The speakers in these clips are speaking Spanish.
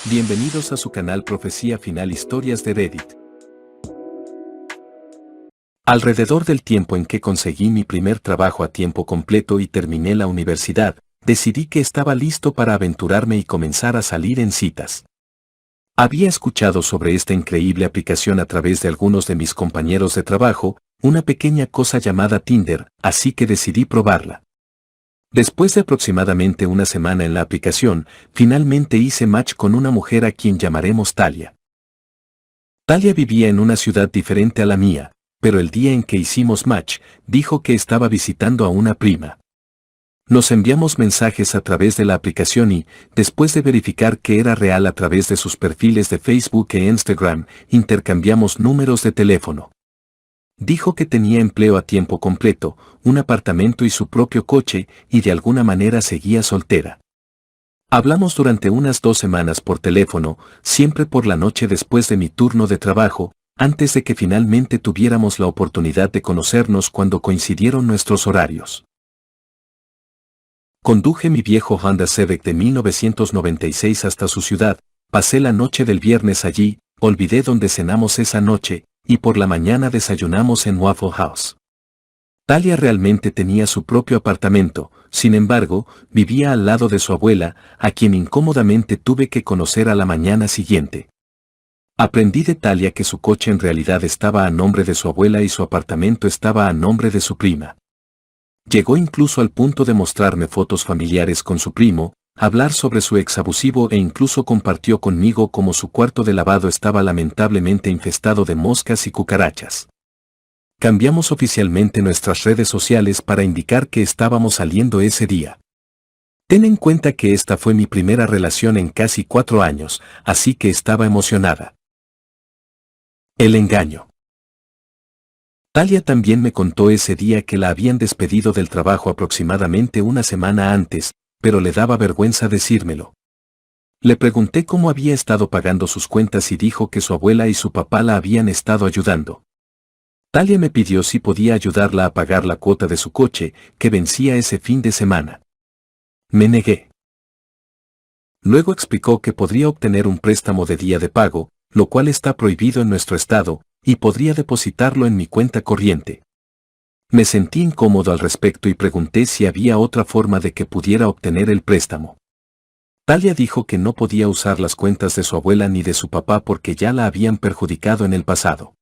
Bienvenidos a su canal Profecía Final Historias de Reddit. Alrededor del tiempo en que conseguí mi primer trabajo a tiempo completo y terminé la universidad, decidí que estaba listo para aventurarme y comenzar a salir en citas. Había escuchado sobre esta increíble aplicación a través de algunos de mis compañeros de trabajo, una pequeña cosa llamada Tinder, así que decidí probarla. Después de aproximadamente una semana en la aplicación, finalmente hice match con una mujer a quien llamaremos Talia. Talia vivía en una ciudad diferente a la mía, pero el día en que hicimos match, dijo que estaba visitando a una prima. Nos enviamos mensajes a través de la aplicación y, después de verificar que era real a través de sus perfiles de Facebook e Instagram, intercambiamos números de teléfono. Dijo que tenía empleo a tiempo completo, un apartamento y su propio coche, y de alguna manera seguía soltera. Hablamos durante unas 2 semanas por teléfono, siempre por la noche después de mi turno de trabajo, antes de que finalmente tuviéramos la oportunidad de conocernos cuando coincidieron nuestros horarios. Conduje mi viejo Honda Civic de 1996 hasta su ciudad, pasé la noche del viernes allí, olvidé dónde cenamos esa noche, y por la mañana desayunamos en Waffle House. Talia realmente tenía su propio apartamento, sin embargo, vivía al lado de su abuela, a quien incómodamente tuve que conocer a la mañana siguiente. Aprendí de Talia que su coche en realidad estaba a nombre de su abuela y su apartamento estaba a nombre de su prima. Llegó incluso al punto de mostrarme fotos familiares con su primo, hablar sobre su ex abusivo e incluso compartió conmigo cómo su cuarto de lavado estaba lamentablemente infestado de moscas y cucarachas. Cambiamos oficialmente nuestras redes sociales para indicar que estábamos saliendo ese día. Ten en cuenta que esta fue mi primera relación en casi 4 años, así que estaba emocionada. El engaño. Talia también me contó ese día que la habían despedido del trabajo aproximadamente una semana antes, pero le daba vergüenza decírmelo. Le pregunté cómo había estado pagando sus cuentas y dijo que su abuela y su papá la habían estado ayudando. Talia me pidió si podía ayudarla a pagar la cuota de su coche, que vencía ese fin de semana. Me negué. Luego explicó que podría obtener un préstamo de día de pago, lo cual está prohibido en nuestro estado, y podría depositarlo en mi cuenta corriente. Me sentí incómodo al respecto y pregunté si había otra forma de que pudiera obtener el préstamo. Talia dijo que no podía usar las cuentas de su abuela ni de su papá porque ya la habían perjudicado en el pasado.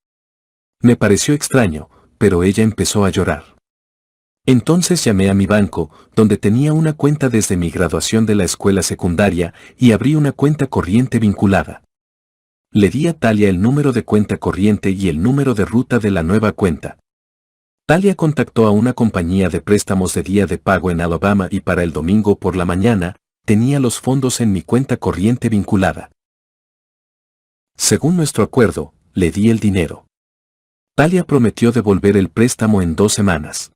Me pareció extraño, pero ella empezó a llorar. Entonces llamé a mi banco, donde tenía una cuenta desde mi graduación de la escuela secundaria, y abrí una cuenta corriente vinculada. Le di a Talia el número de cuenta corriente y el número de ruta de la nueva cuenta. Talia contactó a una compañía de préstamos de día de pago en Alabama y para el domingo por la mañana, tenía los fondos en mi cuenta corriente vinculada. Según nuestro acuerdo, le di el dinero. Talia prometió devolver el préstamo en 2 semanas.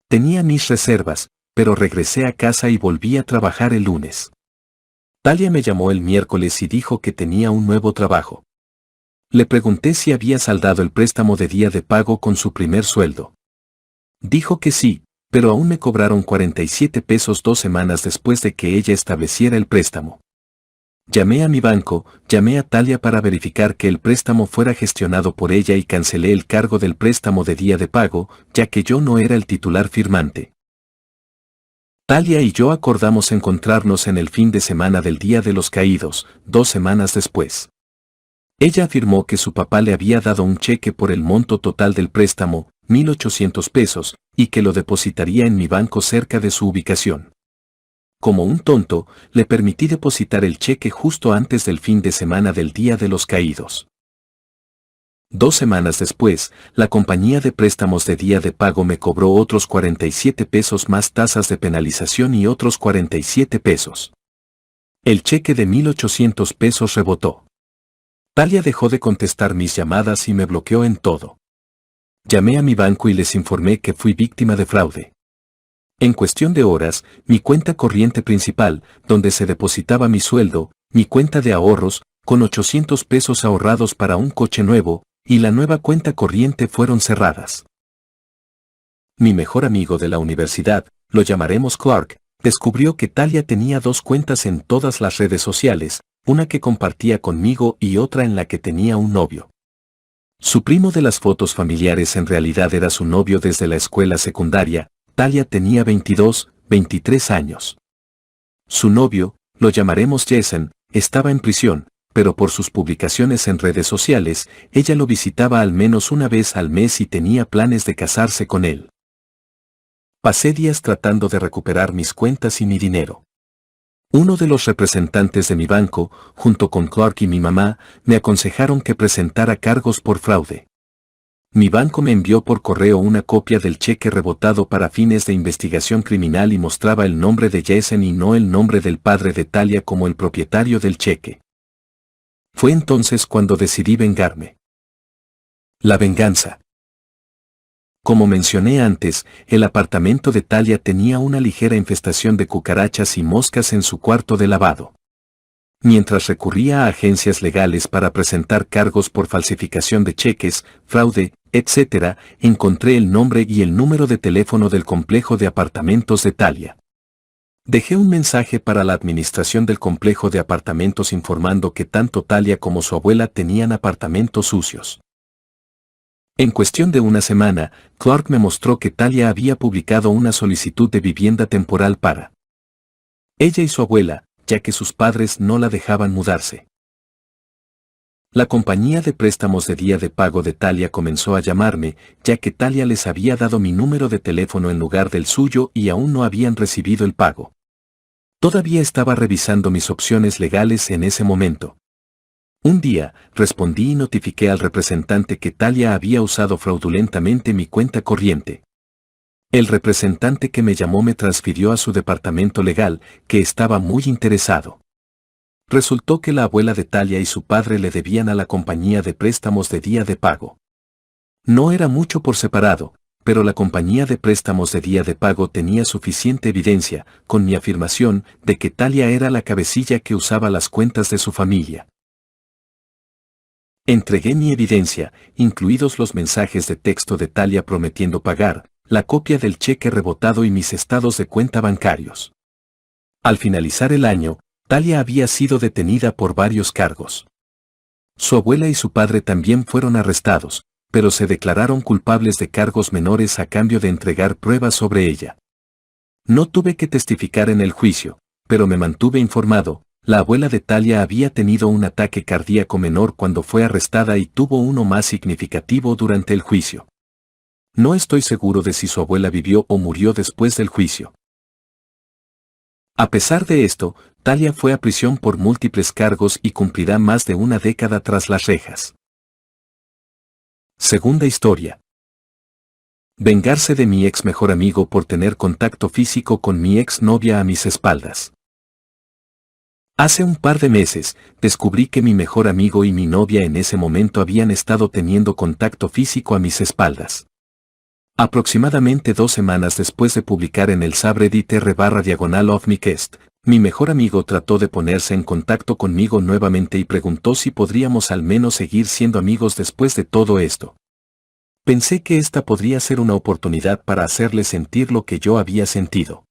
Tenía mis reservas, pero regresé a casa y volví a trabajar el lunes. Talia me llamó el miércoles y dijo que tenía un nuevo trabajo. Le pregunté si había saldado el préstamo de día de pago con su primer sueldo. Dijo que sí, pero aún me cobraron 47 pesos 2 semanas después de que ella estableciera el préstamo. Llamé a mi banco, llamé a Talia para verificar que el préstamo fuera gestionado por ella y cancelé el cargo del préstamo de día de pago, ya que yo no era el titular firmante. Talia y yo acordamos encontrarnos en el fin de semana del Día de los Caídos, 2 semanas después. Ella afirmó que su papá le había dado un cheque por el monto total del préstamo, 1,800 pesos, y que lo depositaría en mi banco cerca de su ubicación. Como un tonto, le permití depositar el cheque justo antes del fin de semana del Día de los Caídos. 2 semanas después, la compañía de préstamos de día de pago me cobró otros 47 pesos más tasas de penalización y otros 47 pesos. El cheque de 1,800 pesos rebotó. Talia dejó de contestar mis llamadas y me bloqueó en todo. Llamé a mi banco y les informé que fui víctima de fraude. En cuestión de horas, mi cuenta corriente principal, donde se depositaba mi sueldo, mi cuenta de ahorros, con 800 pesos ahorrados para un coche nuevo, y la nueva cuenta corriente fueron cerradas. Mi mejor amigo de la universidad, lo llamaremos Clark, descubrió que Talia tenía 2 cuentas en todas las redes sociales, una que compartía conmigo y otra en la que tenía un novio. Su primo de las fotos familiares en realidad era su novio desde la escuela secundaria. Talia tenía 22, 23 años. Su novio, lo llamaremos Jason, estaba en prisión, pero por sus publicaciones en redes sociales, ella lo visitaba al menos una vez al mes y tenía planes de casarse con él. Pasé días tratando de recuperar mis cuentas y mi dinero. Uno de los representantes de mi banco, junto con Clark y mi mamá, me aconsejaron que presentara cargos por fraude. Mi banco me envió por correo una copia del cheque rebotado para fines de investigación criminal y mostraba el nombre de Jason y no el nombre del padre de Talia como el propietario del cheque. Fue entonces cuando decidí vengarme. La venganza. Como mencioné antes, el apartamento de Talia tenía una ligera infestación de cucarachas y moscas en su cuarto de lavado. Mientras recurría a agencias legales para presentar cargos por falsificación de cheques, fraude, etc., encontré el nombre y el número de teléfono del complejo de apartamentos de Talia. Dejé un mensaje para la administración del complejo de apartamentos informando que tanto Talia como su abuela tenían apartamentos sucios. En cuestión de una semana, Clark me mostró que Talia había publicado una solicitud de vivienda temporal para ella y su abuela, ya que sus padres no la dejaban mudarse. La compañía de préstamos de día de pago de Talia comenzó a llamarme, ya que Talia les había dado mi número de teléfono en lugar del suyo y aún no habían recibido el pago. Todavía estaba revisando mis opciones legales en ese momento. Un día, respondí y notifiqué al representante que Talia había usado fraudulentamente mi cuenta corriente. El representante que me llamó me transfirió a su departamento legal, que estaba muy interesado. Resultó que la abuela de Talia y su padre le debían a la compañía de préstamos de día de pago. No era mucho por separado, pero la compañía de préstamos de día de pago tenía suficiente evidencia, con mi afirmación, de que Talia era la cabecilla que usaba las cuentas de su familia. Entregué mi evidencia, incluidos los mensajes de texto de Talia prometiendo pagar, la copia del cheque rebotado y mis estados de cuenta bancarios. Al finalizar el año, Talia había sido detenida por varios cargos. Su abuela y su padre también fueron arrestados, pero se declararon culpables de cargos menores a cambio de entregar pruebas sobre ella. No tuve que testificar en el juicio, pero me mantuve informado. La abuela de Talia había tenido un ataque cardíaco menor cuando fue arrestada y tuvo uno más significativo durante el juicio. No estoy seguro de si su abuela vivió o murió después del juicio. A pesar de esto, Talia fue a prisión por múltiples cargos y cumplirá más de una década tras las rejas. Segunda historia. Vengarse de mi ex mejor amigo por tener contacto físico con mi ex novia a mis espaldas. Hace un par de meses, descubrí que mi mejor amigo y mi novia en ese momento habían estado teniendo contacto físico a mis espaldas. Aproximadamente 2 semanas después de publicar en el subreddit r//ofmicast, mi mejor amigo trató de ponerse en contacto conmigo nuevamente y preguntó si podríamos al menos seguir siendo amigos después de todo esto. Pensé que esta podría ser una oportunidad para hacerle sentir lo que yo había sentido.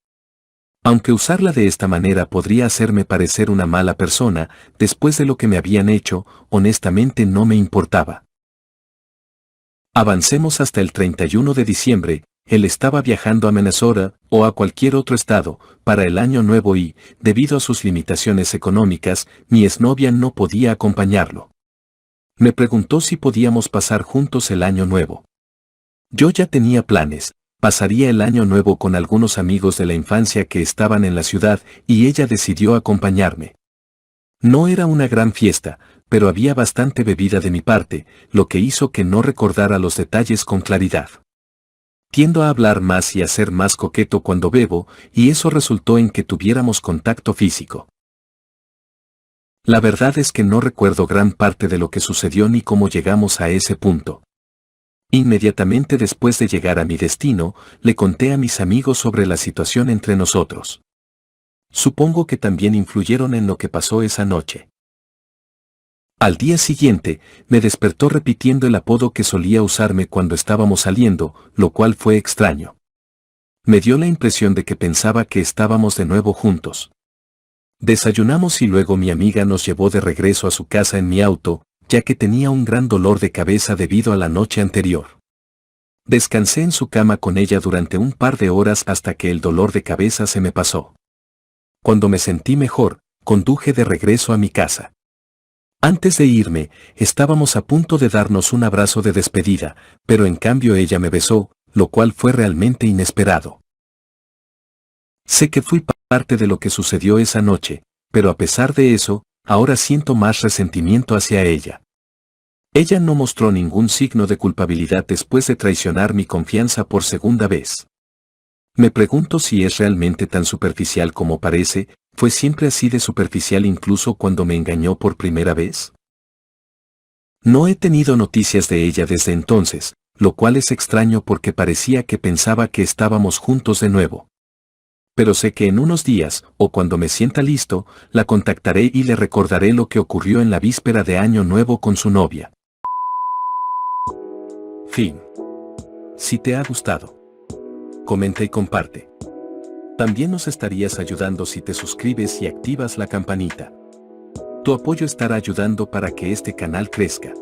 Aunque usarla de esta manera podría hacerme parecer una mala persona, después de lo que me habían hecho, honestamente no me importaba. Avancemos hasta el 31 de diciembre, él estaba viajando a Minnesota, o a cualquier otro estado, para el año nuevo y, debido a sus limitaciones económicas, mi exnovia no podía acompañarlo. Me preguntó si podíamos pasar juntos el año nuevo. Yo ya tenía planes. Pasaría el año nuevo con algunos amigos de la infancia que estaban en la ciudad y ella decidió acompañarme. No era una gran fiesta, pero había bastante bebida de mi parte, lo que hizo que no recordara los detalles con claridad. Tiendo a hablar más y a ser más coqueto cuando bebo, y eso resultó en que tuviéramos contacto físico. La verdad es que no recuerdo gran parte de lo que sucedió ni cómo llegamos a ese punto. Inmediatamente después de llegar a mi destino, le conté a mis amigos sobre la situación entre nosotros. Supongo que también influyeron en lo que pasó esa noche. Al día siguiente, me despertó repitiendo el apodo que solía usarme cuando estábamos saliendo, lo cual fue extraño. Me dio la impresión de que pensaba que estábamos de nuevo juntos. Desayunamos y luego mi amiga nos llevó de regreso a su casa en mi auto, ya que tenía un gran dolor de cabeza debido a la noche anterior. Descansé en su cama con ella durante un par de horas hasta que el dolor de cabeza se me pasó. Cuando me sentí mejor, conduje de regreso a mi casa. Antes de irme, estábamos a punto de darnos un abrazo de despedida, pero en cambio ella me besó, lo cual fue realmente inesperado. Sé que fui parte de lo que sucedió esa noche, pero a pesar de eso, ahora siento más resentimiento hacia ella. Ella no mostró ningún signo de culpabilidad después de traicionar mi confianza por segunda vez. Me pregunto si es realmente tan superficial como parece. ¿Fue siempre así de superficial incluso cuando me engañó por primera vez? No he tenido noticias de ella desde entonces, lo cual es extraño porque parecía que pensaba que estábamos juntos de nuevo. Pero sé que en unos días, o cuando me sienta listo, la contactaré y le recordaré lo que ocurrió en la víspera de Año Nuevo con su novia. Fin. Si te ha gustado, comenta y comparte. También nos estarías ayudando si te suscribes y activas la campanita. Tu apoyo estará ayudando para que este canal crezca.